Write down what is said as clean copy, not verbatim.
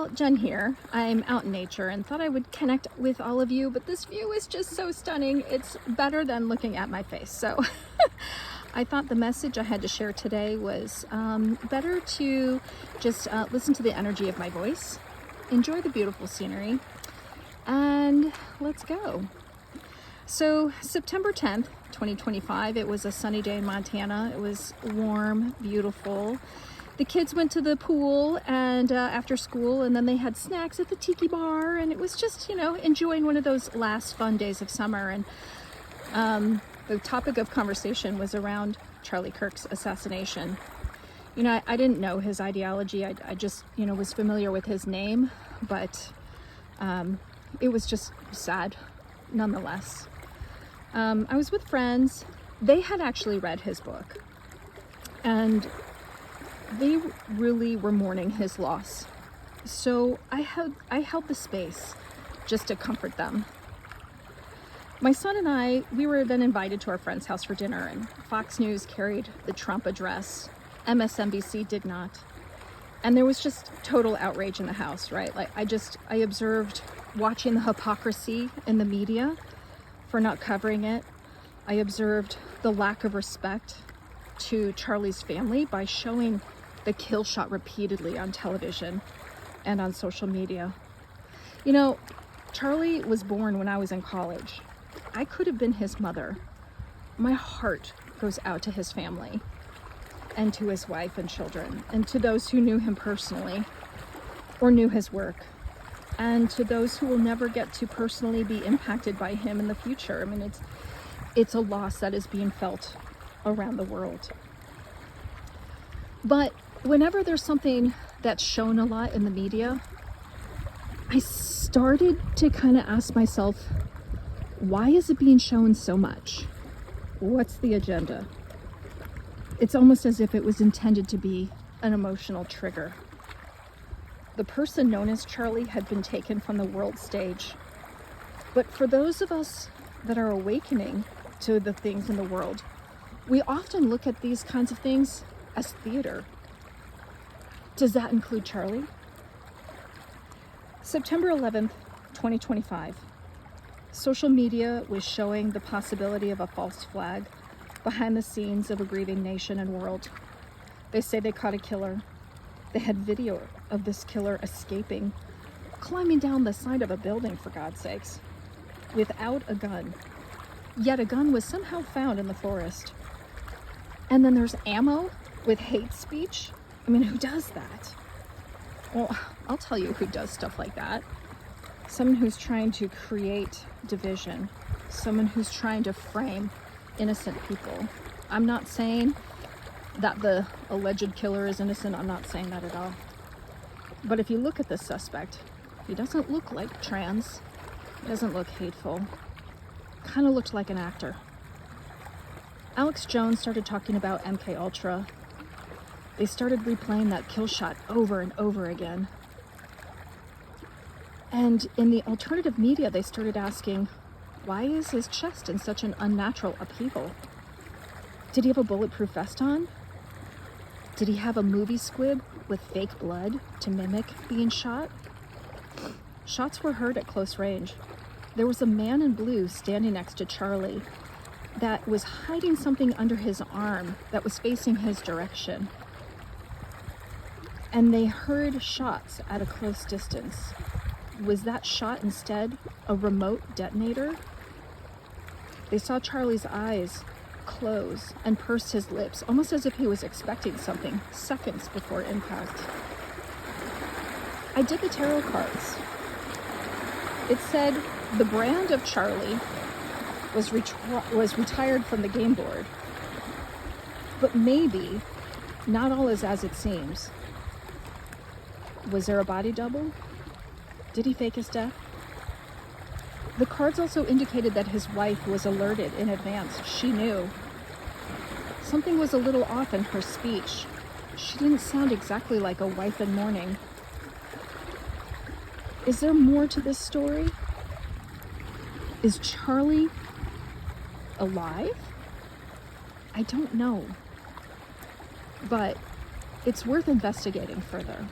Well, Jen here. I'm out in nature and thought I would connect with all of you, but this view is just so stunning. It's better than looking at my face. So I thought the message I had to share today was better to just listen to the energy of my voice, enjoy the beautiful scenery, and let's go. So September 10th, 2025, it was a sunny day in Montana. It was warm, beautiful. The kids went to the pool and after school, and then they had snacks at the tiki bar, and it was just, enjoying one of those last fun days of summer. And the topic of conversation was around Charlie Kirk's assassination. I didn't know his ideology. I just, was familiar with his name, but it was just sad nonetheless. I was with friends. They had actually read his book, and they really were mourning his loss. So I held the space just to comfort them. My son and I, we were then invited to our friend's house for dinner, and Fox News carried the Trump address. MSNBC did not. And there was just total outrage in the house, right? I observed watching the hypocrisy in the media for not covering it. I observed the lack of respect to Charlie's family by showing the kill shot repeatedly on television and on social media. Charlie was born when I was in college. I could have been his mother. My heart goes out to his family and to his wife and children, and to those who knew him personally or knew his work, and to those who will never get to personally be impacted by him in the future. I mean, it's a loss that is being felt around the world. But whenever there's something that's shown a lot in the media, I started to kind of ask myself, why is it being shown so much? What's the agenda? It's almost as if it was intended to be an emotional trigger. The person known as Charlie had been taken from the world stage. But for those of us that are awakening to the things in the world, we often look at these kinds of things as theater. Does that include Charlie? September 11th, 2025. Social media was showing the possibility of a false flag behind the scenes of a grieving nation and world. They say they caught a killer. They had video of this killer escaping, climbing down the side of a building, for God's sakes, without a gun. Yet a gun was somehow found in the forest. And then there's ammo with hate speech. I mean, who does that? Well, I'll tell you who does stuff like that. Someone who's trying to create division. Someone who's trying to frame innocent people. I'm not saying that the alleged killer is innocent. I'm not saying that at all. But if you look at this suspect, he doesn't look like trans. He doesn't look hateful. Kind of looked like an actor. Alex Jones started talking about MK Ultra. They started replaying that kill shot over and over again. And in the alternative media, they started asking, why is his chest in such an unnatural upheaval? Did he have a bulletproof vest on? Did he have a movie squib with fake blood to mimic being shot? Shots were heard at close range. There was a man in blue standing next to Charlie that was hiding something under his arm that was facing his direction. And they heard shots at a close distance. Was that shot instead a remote detonator? They saw Charlie's eyes close and pursed his lips, almost as if he was expecting something seconds before impact. I did the tarot cards. It said the brand of Charlie was retired from the game board. But maybe not all is as it seems. Was there a body double? Did he fake his death? The cards also indicated that his wife was alerted in advance. She knew. Something was a little off in her speech. She didn't sound exactly like a wife in mourning. Is there more to this story? Is Charlie alive? I don't know. But it's worth investigating further.